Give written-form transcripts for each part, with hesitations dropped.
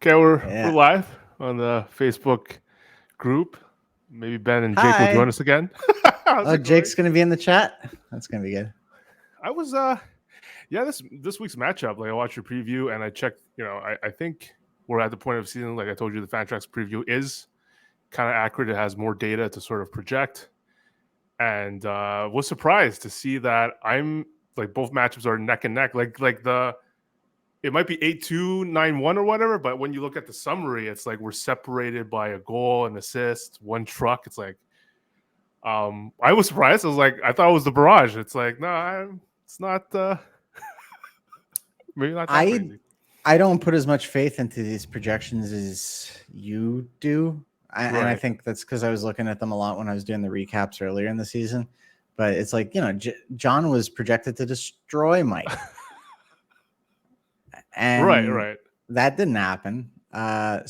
Okay, we're Yeah. live on the Facebook group. Maybe Ben and Jake will join Hi. us again. How's Oh, it going? Jake's gonna be in the chat. That's gonna be good. I was yeah, this week's matchup, like I watched your preview and I checked, I think we're at the point of season, like I told you, the Fantrax preview is kind of accurate. It has more data to sort of project. And was surprised to see that I'm like both matchups are neck and neck. Like the it might be 8-2, 9-1 or whatever, but when you look at the summary, it's like we're separated by a goal, an assist, one truck. It's like I was surprised. I was like, I thought it was the barrage. It's like, no, it's not maybe not that I crazy. I don't put as much faith into these projections as you do. And I Right. think that's because I was looking at them a lot when I was doing the recaps earlier in the season. But it's like, John was projected to destroy Mike. And Right. that didn't happen. Even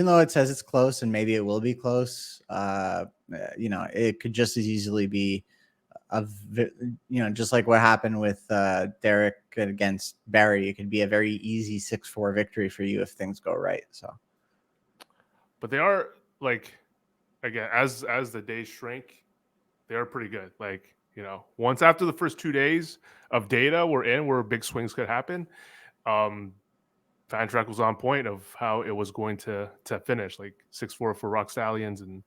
though it says it's close and maybe it will be close, it could just as easily be just like what happened with Derek against Barry. It could be a very easy 6-4 victory for you if things go right. So, But they are like, again, as the days shrink, they are pretty good. Like, once after the first 2 days of data we're in where big swings could happen, Fantrack was on point of how it was going to finish, like 6-4 for Rock Stallions and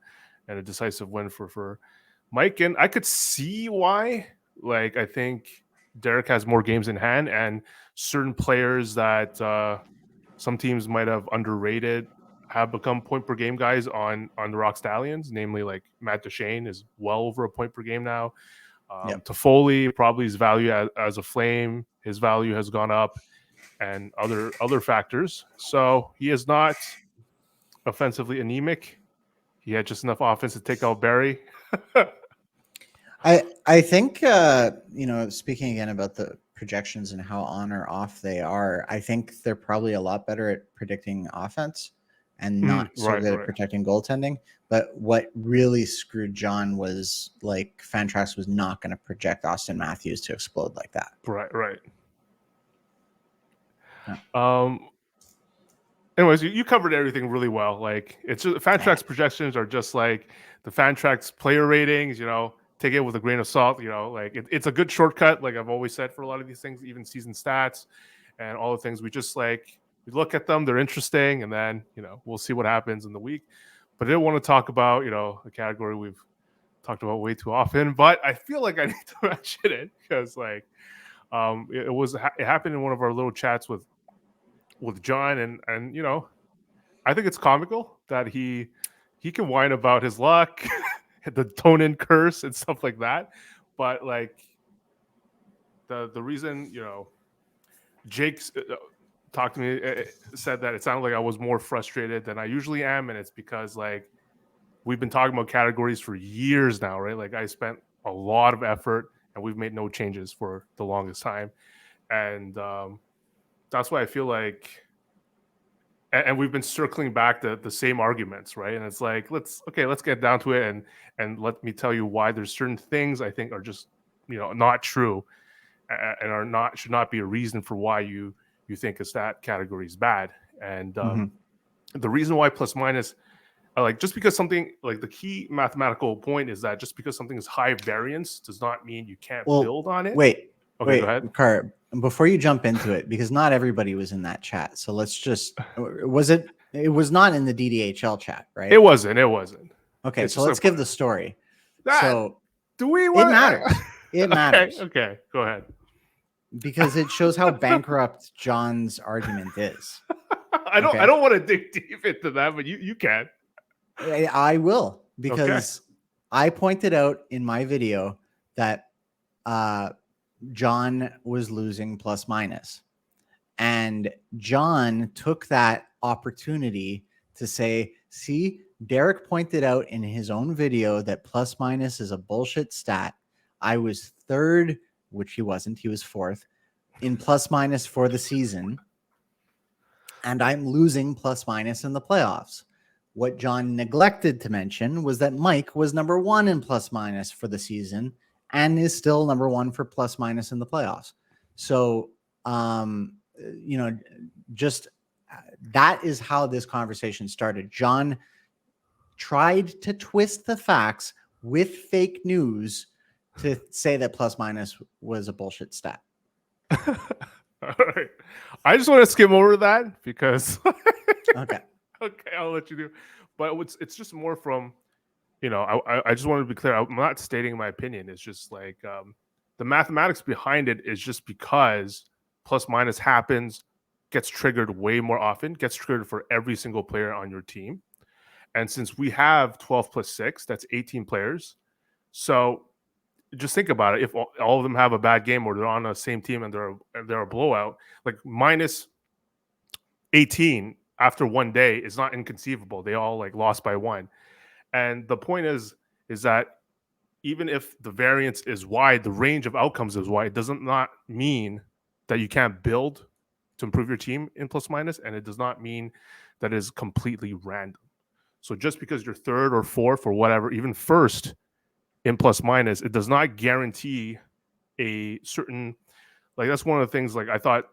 a decisive win for Mike. And I could see why. Like, I think Derek has more games in hand, and certain players that some teams might have underrated have become point per game guys on the Rock Stallions, namely like Matt Duchene is well over a point per game now. yep. Toffoli, probably his value as a flame, his value has gone up, and other factors. So he is not offensively anemic. He had just enough offense to take out Barry. I think speaking again about the projections and how on or off they are, I think they're probably a lot better at predicting offense and not so good at protecting goaltending. But what really screwed John was like Fantrax was not going to project Austin Matthews to explode like that. Right. Yeah. Anyways, you covered everything really well. Like, it's just Fantrax projections are just like the Fantrax player ratings. Take it with a grain of salt. Like it's a good shortcut. Like I've always said for a lot of these things, even season stats and all the things. We just like we look at them, they're interesting, and then we'll see what happens in the week. But I didn't want to talk about a category we've talked about way too often. But I feel like I need to mention it because like it happened in one of our little chats with John, and I think it's comical that he can whine about his luck, the tone-in curse and stuff like that. But like the reason Jake talked to me, said that it sounded like I was more frustrated than I usually am, and it's because like we've been talking about categories for years now, right? Like I spent a lot of effort and we've made no changes for the longest time, and that's why I feel like, and we've been circling back the same arguments, right? And it's like, let's get down to it, and let me tell you why there's certain things I think are just not true, and should not be a reason for why you think a stat category is bad. And the reason why plus minus, like just because something, like the key mathematical point is that just because something is high variance does not mean you can't build on it. Wait, go ahead. Car, before you jump into it, because not everybody was in that chat. So let's just, it was not in the DDHL chat, right? It wasn't. Okay, so let's give the story. So do we want? It matters. It matters. Okay, go ahead. Because it shows how bankrupt John's argument is. I don't want to dig deep into that, but you can. I will, because I pointed out in my video that John was losing plus minus, and John took that opportunity to say, see, Derek pointed out in his own video that plus minus is a bullshit stat. I was third, which he wasn't. He was fourth in plus minus for the season, and I'm losing plus minus in the playoffs. What John neglected to mention was that Mike was number one in plus minus for the season and is still number one for plus minus in the playoffs. So, just That is how this conversation started. John tried to twist the facts with fake news to say that plus minus was a bullshit stat. All right. I just want to skim over that because Okay. okay, I'll let you do. But it's just more from, I just wanted to be clear. I'm not stating my opinion. It's just like the mathematics behind it is just because plus minus happens, gets triggered way more often, gets triggered for every single player on your team. And since we have 12 plus 6, that's 18 players. So just think about it. If all of them have a bad game or they're on the same team and they're a blowout, like minus 18 after one day is not inconceivable. They all like lost by one. And the point is that even if the variance is wide, the range of outcomes is wide, it does not mean that you can't build to improve your team in plus minus, and it does not mean that it is completely random. So just because you're third or fourth or whatever, even first in plus minus, it does not guarantee a certain, like that's one of the things like I thought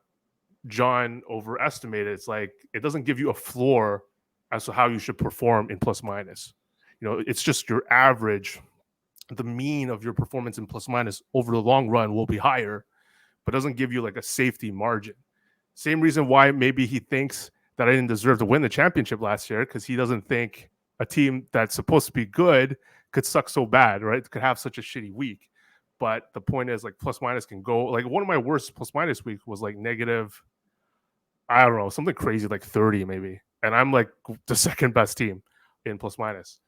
John overestimated. It's like it doesn't give you a floor as to how you should perform in plus minus. It's just your average, the mean of your performance in plus minus over the long run will be higher, but doesn't give you like a safety margin. Same reason why maybe he thinks that I didn't deserve to win the championship last year, because he doesn't think a team that's supposed to be good could suck so bad, right? Could have such a shitty week. But the point is, like, plus minus can go, like, one of my worst plus minus week was like negative, I don't know, something crazy, like 30 maybe. And I'm like the second best team in plus minus.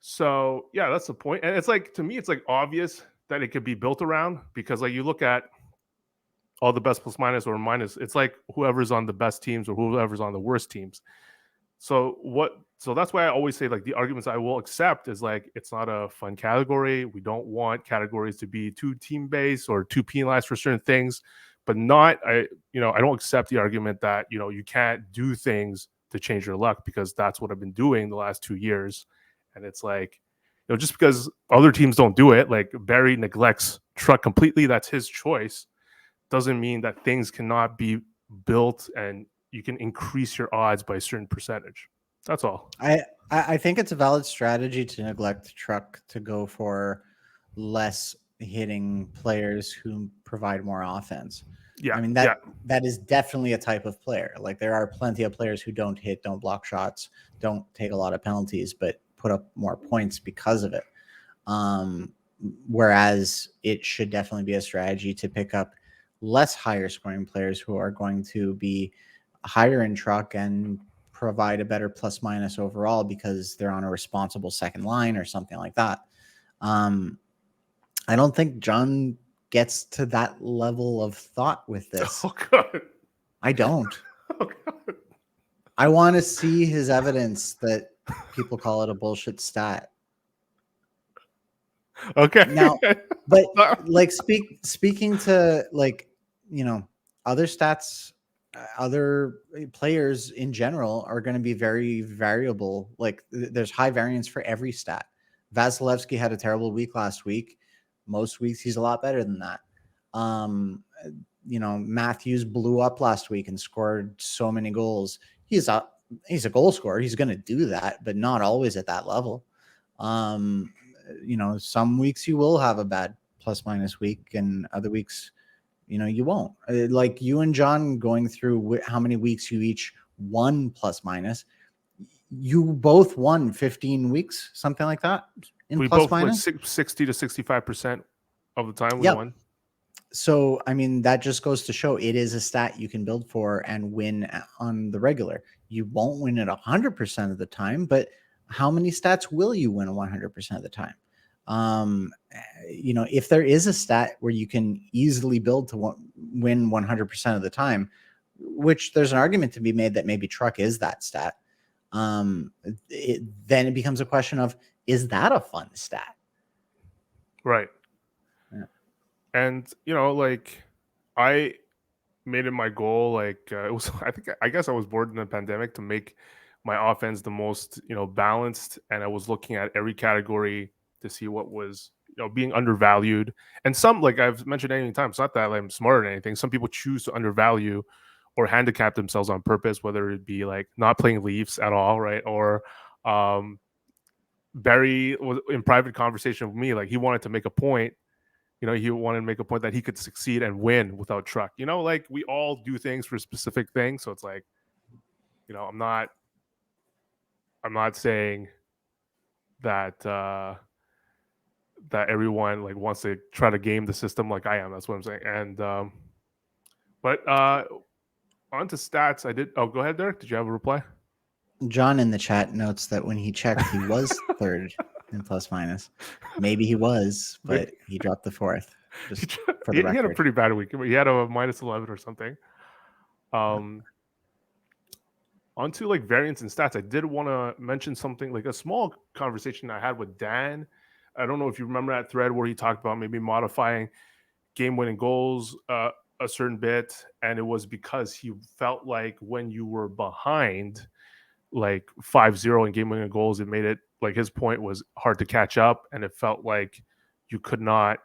So yeah, that's the point. And it's like, to me, it's like obvious that it could be built around, because like you look at all the best plus minus or minus, it's like whoever's on the best teams or whoever's on the worst teams. So that's why I always say, like, the arguments I will accept is like, it's not a fun category. We don't want categories to be too team based or too penalized for certain things, but I don't accept the argument that, you can't do things to change your luck, because that's what I've been doing the last 2 years. And it's like, just because other teams don't do it, like Barry neglects truck completely, that's his choice, doesn't mean that things cannot be built and you can increase your odds by a certain percentage. That's all. I think it's a valid strategy to neglect truck to go for less hitting players who provide more offense. Yeah. I mean, that is definitely a type of player. Like, there are plenty of players who don't hit, don't block shots, don't take a lot of penalties, but put up more points because of it. Whereas it should definitely be a strategy to pick up less higher scoring players who are going to be higher in truck and provide a better plus minus overall because they're on a responsible second line or something like that. I don't think John gets to that level of thought with this. Oh God. I don't. Oh God. I want to see his evidence that people call it a bullshit stat. Okay. Now, but like speaking to, like, other stats, other players in general are going to be very variable. Like, there's high variance for every stat. Vasilevsky had a terrible week last week. Most weeks he's a lot better than that. Matthews blew up last week and scored so many goals. He's a goal scorer. He's going to do that, but not always at that level. Some weeks you will have a bad plus minus week, and other weeks, you won't. Like you and John going through how many weeks you each won plus minus. You both won 15 weeks, something like that, in we plus both minus. Like 60 to 65% of the time we won. So, I mean, that just goes to show it is a stat you can build for and win on the regular. You won't win it 100% of the time, but how many stats will you win 100% of the time? If there is a stat where you can easily build to win 100% of the time, which there's an argument to be made that maybe truck is that stat, then it becomes a question of, is that a fun stat? Right. Yeah. And, like, I made it my goal. Like, it was, I guess I was bored in the pandemic to make my offense the most, balanced. And I was looking at every category to see what was, being undervalued. And some, like I've mentioned any time, it's not that I'm smart or anything. Some people choose to undervalue or handicap themselves on purpose, whether it be like not playing Leafs at all, right? Or Barry was in private conversation with me, like he wanted to make a point. He wanted to make a point that he could succeed and win without Truck. Like we all do things for specific things. So it's like, I'm not saying that that everyone like wants to try to game the system like I am. That's what I'm saying. And but on to stats. I did. Oh, go ahead, Derek. Did you have a reply? John in the chat notes that when he checked, he was third in plus minus. Maybe he was, but he dropped the fourth. Just for the he record. had a pretty bad week. He had a minus 11 or something. Onto like variance and stats, I did want to mention something, like a small conversation I had with Dan. I don't know if you remember that thread where he talked about maybe modifying game-winning goals a certain bit, and it was because he felt like when you were behind like 5-0 in game-winning goals, it made it, like his point was, hard to catch up, and it felt like you could not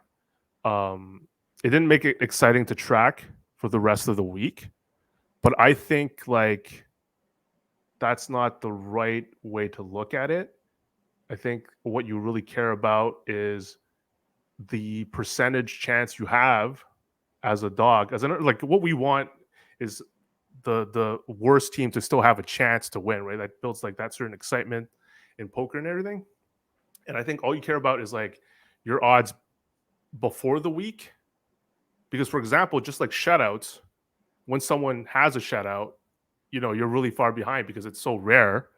it didn't make it exciting to track for the rest of the week. But I think like that's not the right way to look at it. I think what you really care about is the percentage chance you have as a dog. Like what we want is the worst team to still have a chance to win, right? That builds like that certain excitement in poker and everything. And I think all you care about is like your odds before the week. Because for example, just like shutouts, when someone has a shutout, you're really far behind because it's so rare.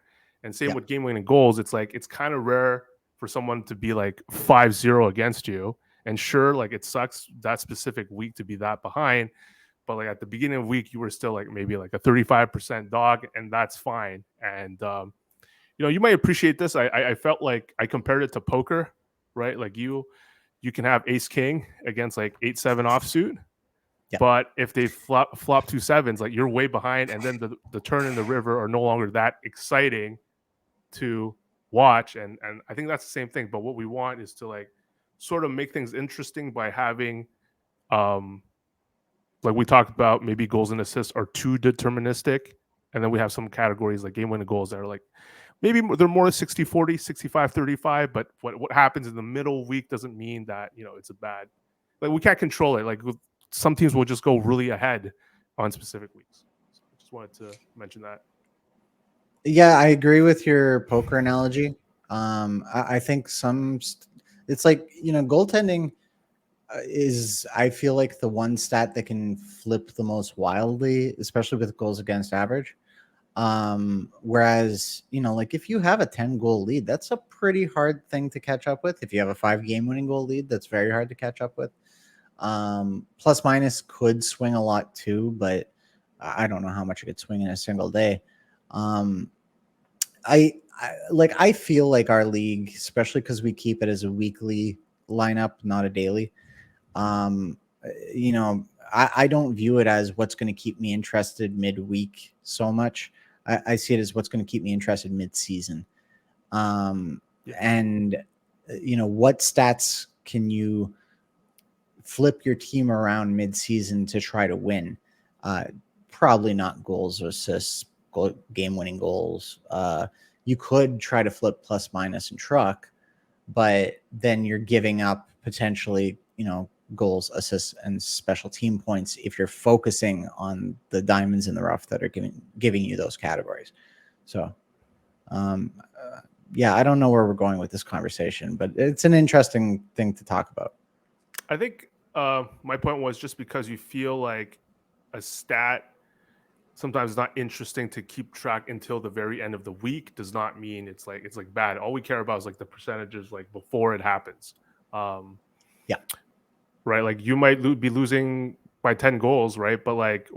And same with game winning goals. It's like, it's kind of rare for someone to be like 5-0 against you. And sure, like it sucks that specific week to be that behind. But like at the beginning of the week, you were still like maybe like a 35% dog, and that's fine. And, you might appreciate this. I felt like I compared it to poker, right? Like you can have ace king against like 8-7 offsuit. Yeah. But if they flop 2 sevens, like you're way behind, and then the turn in the river are no longer that exciting to watch. And I think that's the same thing. But what we want is to like sort of make things interesting by having, like we talked about, maybe goals and assists are too deterministic. And then we have some categories like game winning goals that are like, maybe they're more 60-40, 65-35. But what happens in the middle week doesn't mean that, it's a bad, like we can't control it. Like some teams will just go really ahead on specific weeks. So I just wanted to mention that. Yeah, I agree with your poker analogy. I think it's like, goaltending is, I feel like, the one stat that can flip the most wildly, especially with goals against average. Whereas, like if you have a 10 goal lead, that's a pretty hard thing to catch up with. If you have a 5 game winning goal lead, that's very hard to catch up with. Plus minus could swing a lot too, but I don't know how much it could swing in a single day. I feel like our league, especially because we keep it as a weekly lineup, not a daily. I don't view it as what's going to keep me interested midweek so much. I see it as what's going to keep me interested mid-season. And what stats can you flip your team around mid-season to try to win? Probably not goals or assists, game-winning goals. You could try to flip plus minus and truck, but then you're giving up potentially, goals, assists, and special team points if you're focusing on the diamonds in the rough that are giving you those categories. So, I don't know where we're going with this conversation, but it's an interesting thing to talk about. I think my point was, just because you feel like a stat sometimes it's not interesting to keep track until the very end of the week does not mean it's like bad. All we care about is like the percentages like before it happens. Right. Like you might be losing by 10 goals, right? But like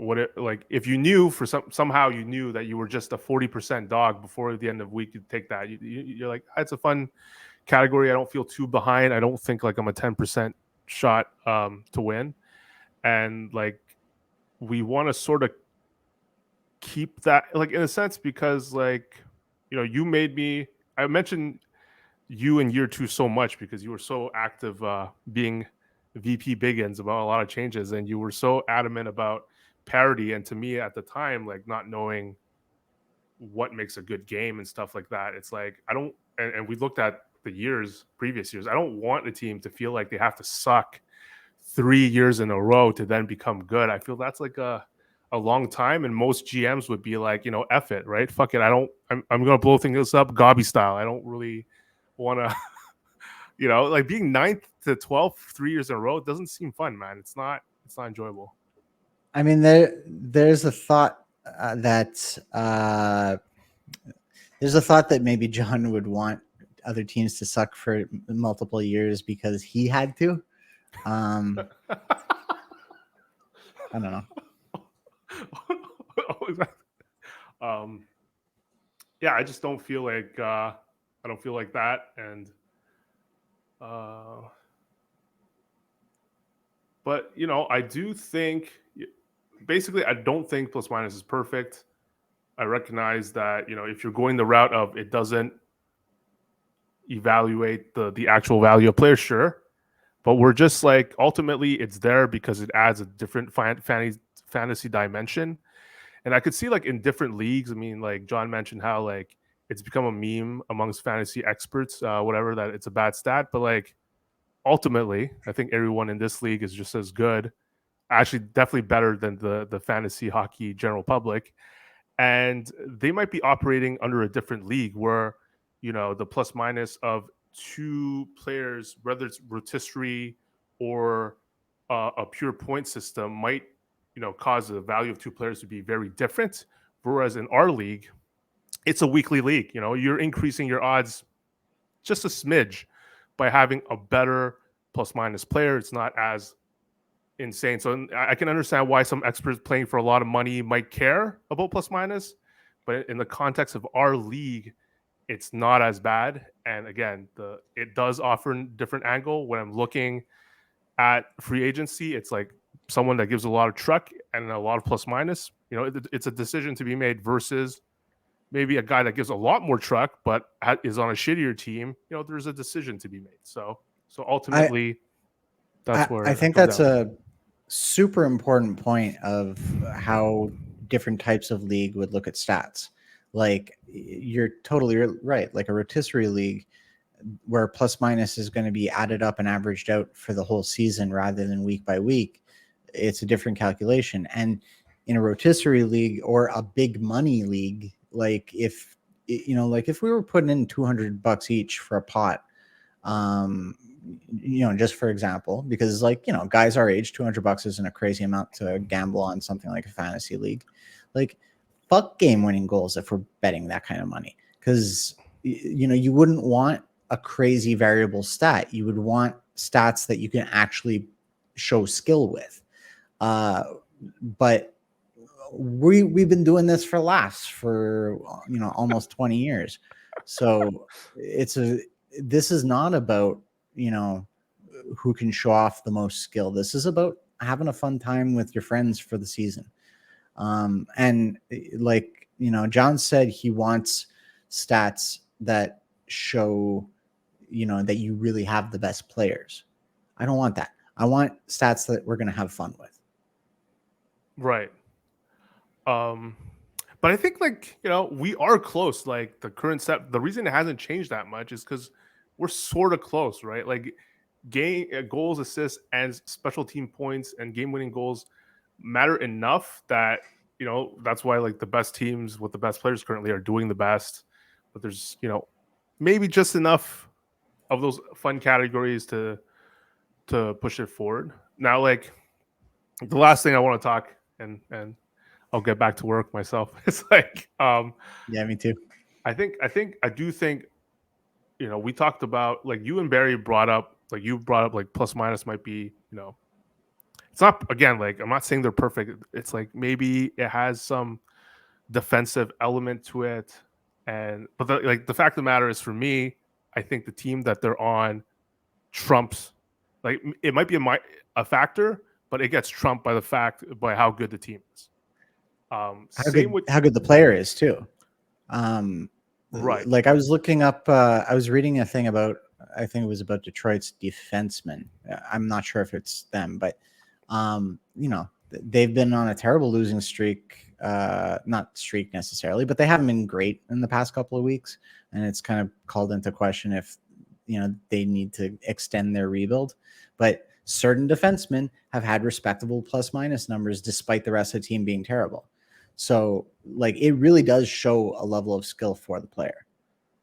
if you knew somehow you knew that you were just a 40% dog before the end of the week, you'd take that. You're like, it's a fun category. I don't feel too behind. I don't think like I'm a 10% shot to win. And like we want to sort of keep that, like, in a sense, because like, you made me, I mentioned you in year 2 so much because you were so active being VP Biggins about a lot of changes, and you were so adamant about parity. And to me at the time, like not knowing what makes a good game and stuff like that, it's like I don't. And we looked at the previous years. I don't want a team to feel like they have to suck 3 years in a row to then become good. I feel that's like a long time, and most GMs would be like, F it, right? Fuck it. I'm gonna blow things up Gobby style. I don't really want to, like being 9th to 12th 3 years in a row doesn't seem fun, man. It's not enjoyable. I mean, there's a thought that maybe John would want other teams to suck for multiple years because he had to. I don't know. Yeah, I just don't feel like I don't feel like that, and but I do think basically I don't think plus minus is perfect. I recognize that if you're going the route of it doesn't evaluate the actual value of players, sure, but we're just like ultimately it's there because it adds a different fantasy dimension. And I could see like in different leagues. I mean, like John mentioned how like it's become a meme amongst fantasy experts, whatever, that it's a bad stat. But like ultimately, I think everyone in this league is just as good, actually definitely better than the fantasy hockey general public. And they might be operating under a different league where, the plus minus of two players, whether it's rotisserie or a pure point system, might cause the value of two players to be very different. Whereas in our league, it's a weekly league. You're increasing your odds just a smidge by having a better plus minus player. It's not as insane. So I can understand why some experts playing for a lot of money might care about plus minus, but in the context of our league, it's not as bad. And again, it does offer a different angle. When I'm looking at free agency, it's like someone that gives a lot of truck and a lot of plus minus. It's a decision to be made versus maybe a guy that gives a lot more truck but is on a shittier team. There's a decision to be made. So ultimately, that's where I think that's a super important point of how different types of league would look at stats. Like you're totally right. Like a rotisserie league where plus minus is going to be added up and averaged out for the whole season rather than week by week. It's a different calculation. And in a rotisserie league or a big money league, like if we were putting in $200 each for a pot, just for example, because guys our age, $200 isn't a crazy amount to gamble on something like a fantasy league. Like fuck game winning goals if we're betting that kind of money, because you wouldn't want a crazy variable stat. You would want stats that you can actually show skill with. But we've been doing this for laughs for almost 20 years. So this is not about who can show off the most skill. This is about having a fun time with your friends for the season. And like John said, he wants stats that show that you really have the best players. I don't want that. I want stats that we're going to have fun with. Right. But I think we are close. Like the current set, the reason it hasn't changed that much is because we're sort of close, right? Like goals, assists, and special team points and game-winning goals matter enough that that's why like the best teams with the best players currently are doing the best. But there's maybe just enough of those fun categories to push it forward. Now, like the last thing I want to talk and I'll get back to work myself. It's like yeah, me too. I do think we talked about like you and Barry brought up like plus minus might be it's not, again, like I'm not saying they're perfect. It's like maybe it has some defensive element to it, but the fact of the matter is, for me, I think the team that they're on trumps. Like it might be a factor, but it gets trumped by how good the team is. How good the player is too. Right. Like I was looking up, I was reading a thing about, I think it was about Detroit's defensemen. I'm not sure if it's them, but they've been on a terrible losing streak. Not streak necessarily, but they haven't been great in the past couple of weeks, and it's kind of called into question if they need to extend their rebuild. But certain defensemen have had respectable plus minus numbers despite the rest of the team being terrible. So like it really does show a level of skill for the player.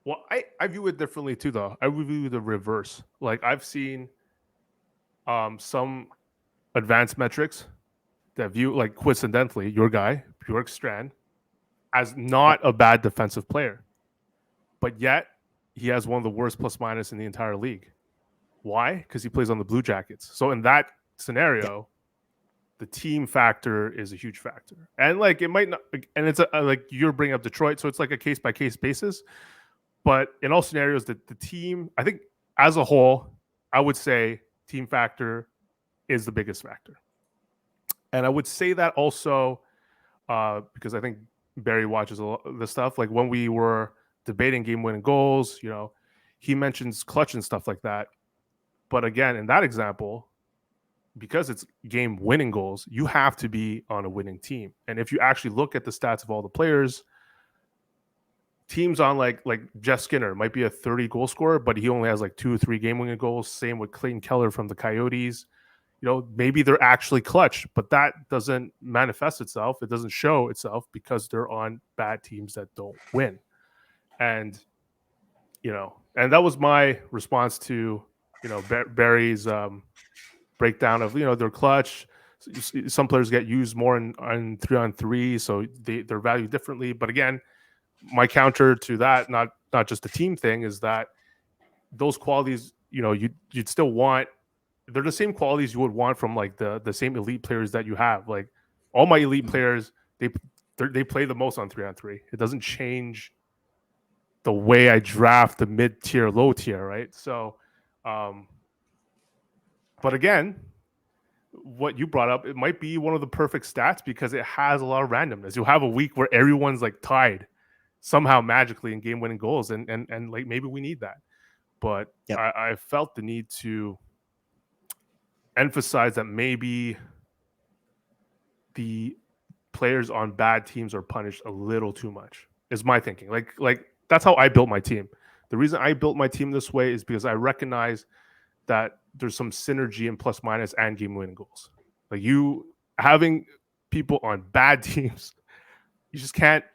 Well, I view it differently too, though. I view the reverse. Like I've seen some advanced metrics that view, like coincidentally, your guy, Bjork Strand, as not a bad defensive player, but yet he has one of the worst plus minus in the entire league. Why? Because he plays on the Blue Jackets. So in that scenario, the team factor is a huge factor. And like it might not, and it's like you're bringing up Detroit, so it's like a case by case basis. But in all scenarios, the team, I think as a whole, I would say team factor is the biggest factor. And I would say that also because I think Barry watches a lot of the stuff. Like when we were debating game-winning goals, he mentions clutch and stuff like that. But again, in that example, because it's game-winning goals, you have to be on a winning team. And if you actually look at the stats of all the players, teams on like Jeff Skinner might be a 30 goal scorer, but he only has like 2 or 3 game-winning goals. Same with Clayton Keller from the Coyotes. Maybe they're actually clutch, but that doesn't manifest itself. It doesn't show itself because they're on bad teams that don't win. And, and that was my response to, Barry's breakdown of, their clutch. Some players get used more in 3-on-3, so they're valued differently. But again, my counter to that, not just the team thing, is that those qualities, you'd still want. They're the same qualities you would want from like the same elite players that you have. Like all my elite players, they play the most on 3-on-3. It doesn't change the way I draft the mid tier, low tier, right? So, but again, what you brought up, it might be one of the perfect stats because it has a lot of randomness. You'll have a week where everyone's like tied somehow magically in game-winning goals, and like maybe we need that. But I felt the need to emphasize that maybe the players on bad teams are punished a little too much, is my thinking. Like that's how I built my team. The reason I built my team this way is because I recognize that there's some synergy in plus minus and game winning goals. Like you having people on bad teams, you just can't,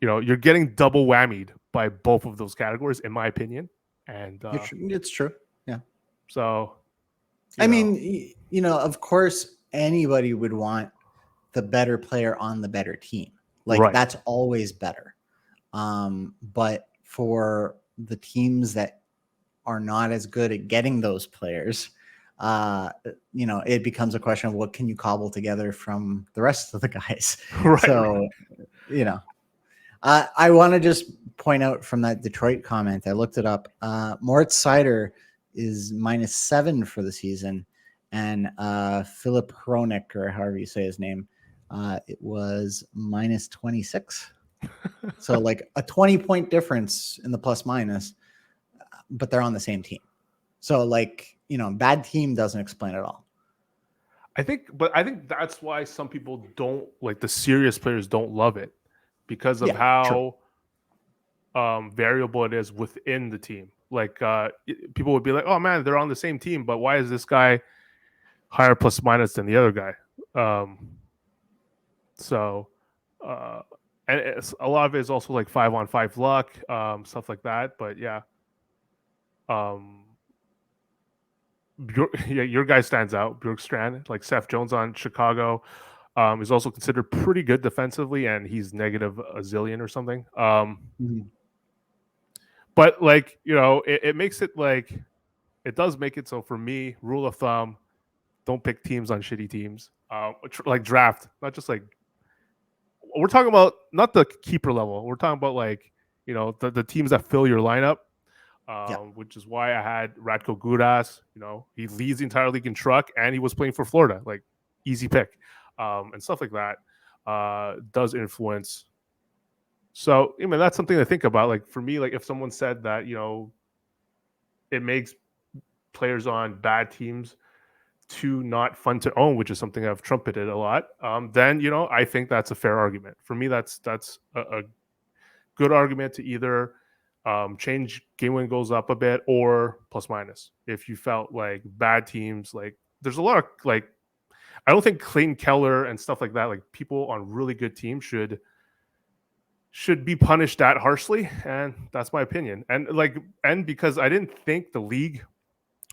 you're getting double whammied by both of those categories, in my opinion. And it's true. Yeah. So I mean, of course, anybody would want the better player on the better team. Like that's always better. But for the teams that are not as good at getting those players, it becomes a question of what can you cobble together from the rest of the guys. So, I want to just point out from that Detroit comment, I looked it up. Moritz Seider is -7 for the season, and Philip Hronik, or however you say his name, it was -26. So like a 20-point difference in the plus minus, but they're on the same team. So like, bad team doesn't explain it all. I think that's why some people don't like the serious players don't love it, because of how variable it is within the team. Like people would be like, oh man, they're on the same team, but why is this guy higher plus minus than the other guy? And a lot of it is also like 5-on-5 luck, stuff like that. But your guy stands out, Bjorkstrand. Like Seth Jones on Chicago is also considered pretty good defensively, and he's negative a zillion or something. But like, it makes it like, it does make it so for me, rule of thumb, don't pick teams on shitty teams. Like draft, not just like, we're talking about not the keeper level. We're talking about like, the teams that fill your lineup, which is why I had Radko Gudas. He leads the entire league in truck, and he was playing for Florida. Like, easy pick, and stuff like that does influence. So, that's something to think about. Like for me, like if someone said that, it makes players on bad teams too not fun to own, which is something I've trumpeted a lot, then I think that's a fair argument. For me, that's a good argument to either change game win goals up a bit or plus minus. If you felt like bad teams, like there's a lot of like, I don't think Clayton Keller and stuff like that, like people on really good teams should be punished that harshly, and that's my opinion. And because I didn't think the league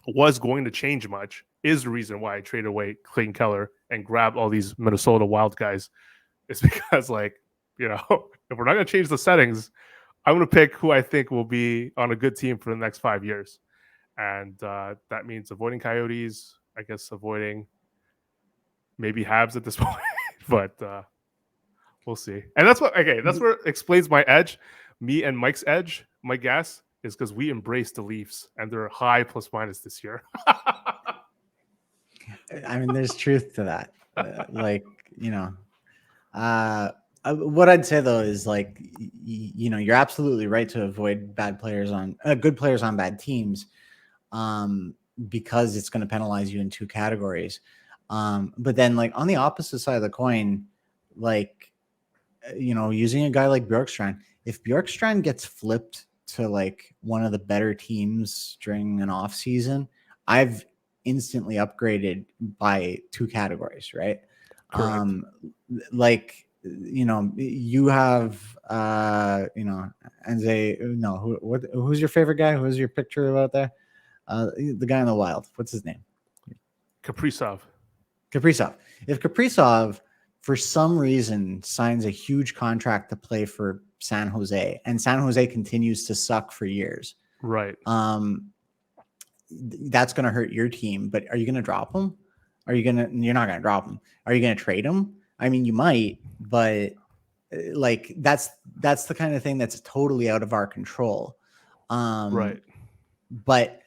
was going to change much is the reason why I traded away Clayton Keller and grabbed all these Minnesota Wild guys. It's because if we're not going to change the settings, I'm going to pick who I think will be on a good team for the next 5 years. And that means avoiding Coyotes, I guess avoiding maybe Habs at this point, but we'll see. And that's where it explains my edge. Me and Mike's edge, my guess, is because we embrace the Leafs and they're high plus minus this year. I mean, there's truth to that. What I'd say though is like, you're absolutely right to avoid good players on bad teams, because it's going to penalize you in two categories. But then like on the opposite side of the coin, like, using a guy like Bjorkstrand, if Bjorkstrand gets flipped to like one of the better teams during an off season, I've instantly upgraded by two categories, right? Correct. You have who's your favorite guy? Who's your picture about there? The guy in the Wild. What's his name? Kaprizov. If Kaprizov for some reason signs a huge contract to play for San Jose, and San Jose continues to suck for years, right? That's going to hurt your team. But are you going to drop him? You're not going to drop him. Are you going to trade him? I mean, you might, but like that's the kind of thing that's totally out of our control. Right. But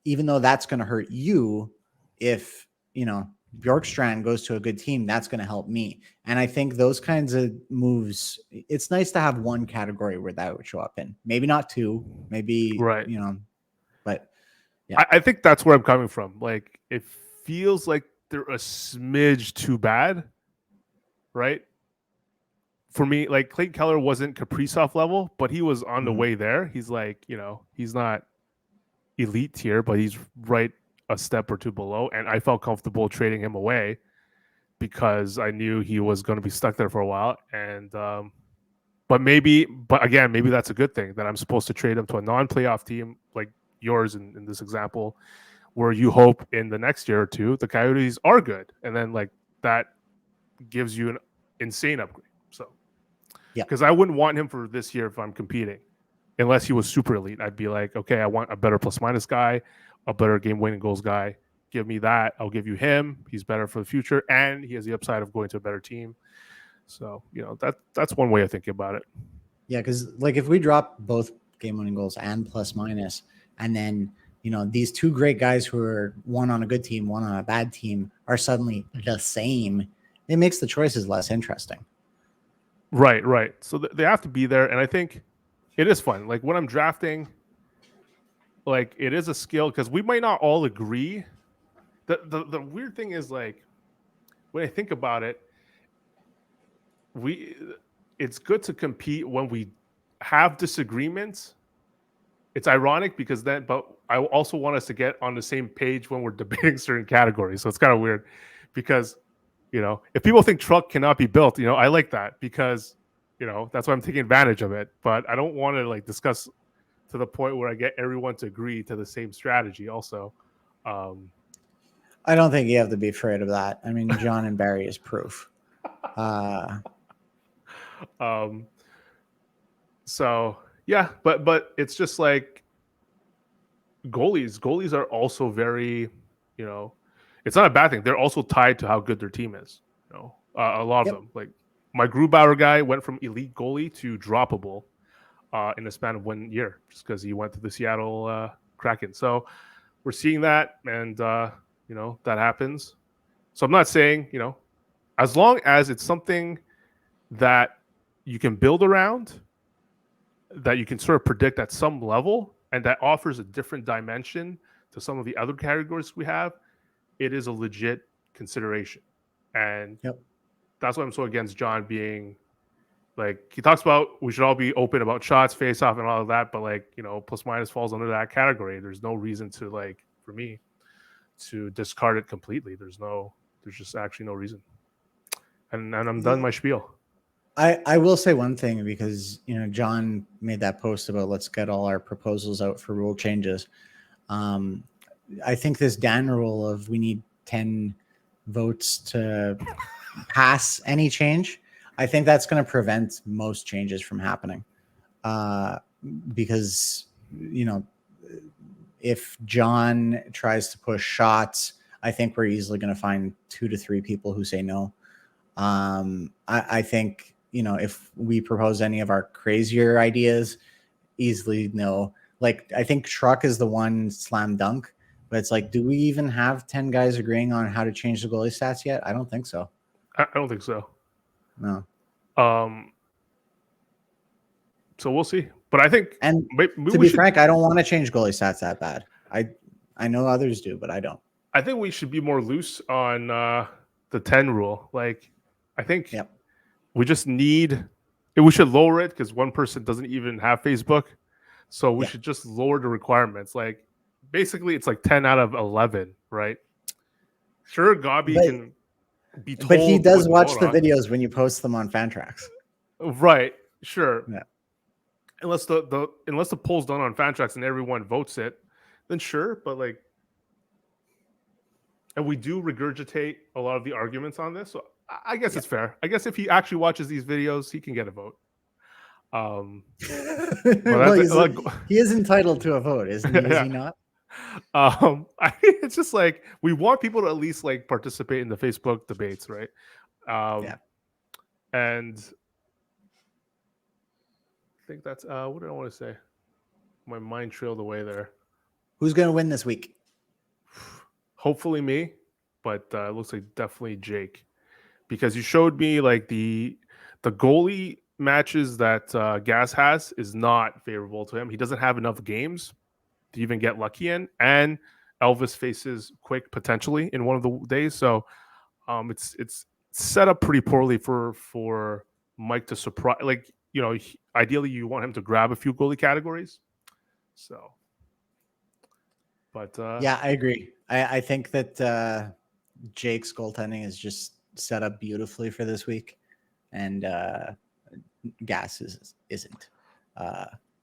even though that's going to hurt you, if Bjorkstrand goes to a good team, that's going to help me. And I think those kinds of moves, it's nice to have one category where that would show up in. Maybe not two, maybe, right. But yeah. I think that's where I'm coming from. Like, it feels like they're a smidge too bad, right? For me, like Clayton Keller wasn't Kaprizov level, but he was on the way there. He's like, he's not elite tier, but he's right a step or two below, and I felt comfortable trading him away because I knew he was going to be stuck there for a while. And but again, maybe that's a good thing that I'm supposed to trade him to a non-playoff team like yours in this example, where you hope in the next year or two the Coyotes are good, and then like that gives you an insane upgrade. So yeah, because I wouldn't want him for this year if I'm competing, unless he was super elite. I'd be like, okay, I want a better plus minus guy, a better game winning goals guy. Give me that. I'll give you him. He's better for the future, and he has the upside of going to a better team. So that's one way of thinking about it. Yeah, because like if we drop both game winning goals and plus minus, and then these two great guys who are one on a good team, one on a bad team are suddenly the same, it makes the choices less interesting. Right. So they have to be there, and I think it is fun. Like when I'm drafting, like it is a skill because we might not all agree. The weird thing is like when I think about it, it's good to compete when we have disagreements. It's ironic because but I also want us to get on the same page when we're debating certain categories. So it's kind of weird because, if people think truck cannot be built, I like that because, that's why I'm taking advantage of it. But I don't want to like discuss to the point where I get everyone to agree to the same strategy also. I don't think you have to be afraid of that. I mean, John and Barry is proof. So yeah, but it's just like goalies are also very, it's not a bad thing. They're also tied to how good their team is. A lot of them, like my Grubauer guy went from elite goalie to droppable in the span of 1 year, just because he went to the Seattle Kraken. So we're seeing that, and that happens. So I'm not saying, as long as it's something that you can build around, that you can sort of predict at some level, and that offers a different dimension to some of the other categories we have, it is a legit consideration. And Yep. that's why I'm so against John being like, he talks about we should all be open about shots, face off, and all of that, but like, you know, plus minus falls under that category. There's no reason to, like, for me to discard it completely. There's just actually no reason. And I'm done my spiel. I will say one thing, because, you know, John made that post about let's get all our proposals out for rule changes. I think this Dan rule of we need 10 votes to pass any change, I think that's going to prevent most changes from happening. Because, you know, if John tries to push shots, I think we're easily going to find 2 to 3 people who say no. I think, you know, if we propose any of our crazier ideas, easily no. Like, I think truck is the one slam dunk, but it's like, do we even have 10 guys agreeing on how to change the goalie stats yet? I don't think so. I don't think so. No. So we'll see. But I think, and maybe to be frank, I don't want to change goalie stats that bad. I know others do, but I don't. I think we should be more loose on the 10 rule. Like, I think we just need, we should lower it because one person doesn't even have Facebook. So we should just lower the requirements. Like, basically, it's like 10 out of 11, right? Sure, Gabi can be told. But he does watch the videos when you post them on Fantrax. Right. Sure. Yeah. Unless the poll's done on Fantrax and everyone votes it, then sure. But like, and we do regurgitate a lot of the arguments on this, so I guess it's fair. I guess if he actually watches these videos, he can get a vote. Well, he is entitled to a vote, isn't he? Is he not? It's just like we want people to at least like participate in the Facebook debates, right? And I think that's what did I want to say? My mind trailed away there. Who's going to win this week? Hopefully me, but it looks like definitely Jake, because you showed me like the goalie matches that Gas has is not favorable to him. He doesn't have enough games to even get lucky in, and Elvis faces Quick potentially in one of the days, so it's set up pretty poorly for Mike to surprise. Like, you know, ideally you want him to grab a few goalie categories. So, but yeah, I agree. I think that Jake's goaltending is just set up beautifully for this week, and Gas isn't.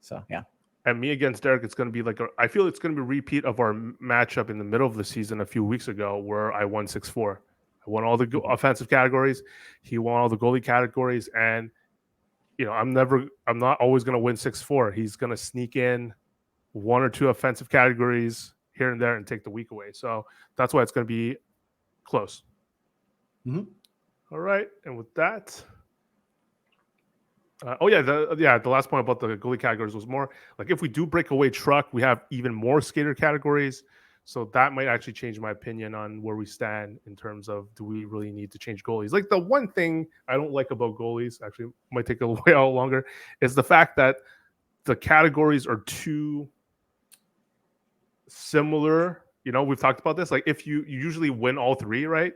So yeah. And me against Derek, it's going to be like I feel it's going to be a repeat of our matchup in the middle of the season a few weeks ago, where I won 6-4. I won all the offensive categories. He won all the goalie categories, and you know, I'm not always going to win 6-4. He's going to sneak in 1 or 2 offensive categories here and there and take the week away. So that's why it's going to be close. Mm-hmm. All right, and with that. The last point about the goalie categories was more like if we do break away truck, we have even more skater categories. So that might actually change my opinion on where we stand in terms of do we really need to change goalies. Like the one thing I don't like about goalies, actually might take a while longer, is the fact that the categories are too similar. You know, we've talked about this. Like if you usually win all 3, right?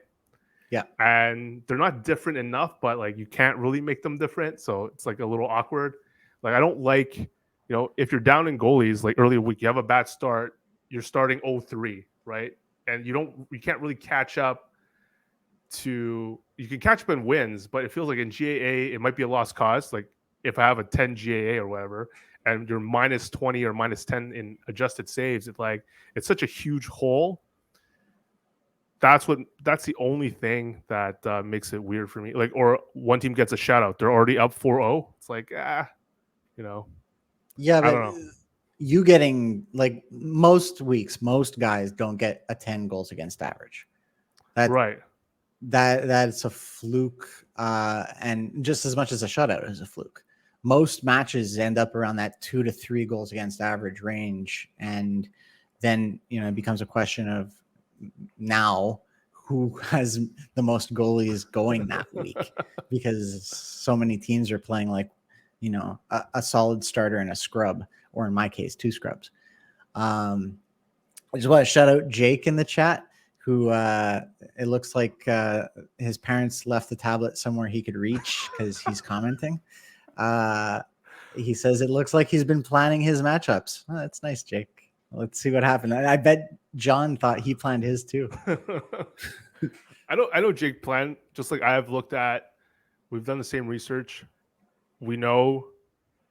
Yeah. And they're not different enough, but like you can't really make them different. So it's like a little awkward. Like I don't like, you know, if you're down in goalies, like early week, you have a bad start, you're starting 0-3, right? And you can't really catch up you can catch up in wins, but it feels like in GAA, it might be a lost cause. Like if I have a 10 GAA or whatever, and you're minus 20 or minus 10 in adjusted saves, it's such a huge hole. That's the only thing that makes it weird for me. Like, or one team gets a shutout, they're already up 4-0. It's like, you know. Yeah, but I don't know. You getting like most weeks, most guys don't get a 10 goals against average. Right. That's a fluke, and just as much as a shutout is a fluke. Most matches end up around that 2 to 3 goals against average range, and then it becomes a question of now who has the most goalies going that week, because so many teams are playing like a solid starter and a scrub, or in my case 2 scrubs. I just want to shout out Jake in the chat, who it looks like his parents left the tablet somewhere he could reach because he's commenting. He says it looks like he's been planning his matchups. Oh, that's nice, Jake. Let's see what happened. I bet John thought he planned his too. I know Jake planned, just like I have looked at. We've done the same research. We know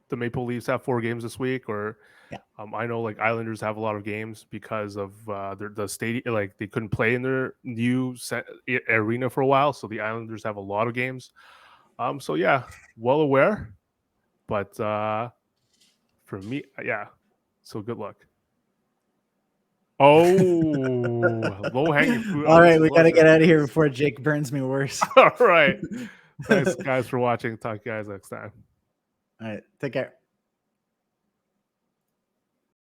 the Maple Leafs have 4 games this week, or Yeah. I know like Islanders have a lot of games because of the stadium. Like they couldn't play in their new arena for a while, so the Islanders have a lot of games. So yeah, well aware, but for me, yeah. So good luck. Oh, low hanging fruit. All right, we got to get out of here before Jake burns me worse. All right. Thanks, guys, for watching. Talk to you guys next time. All right, take care.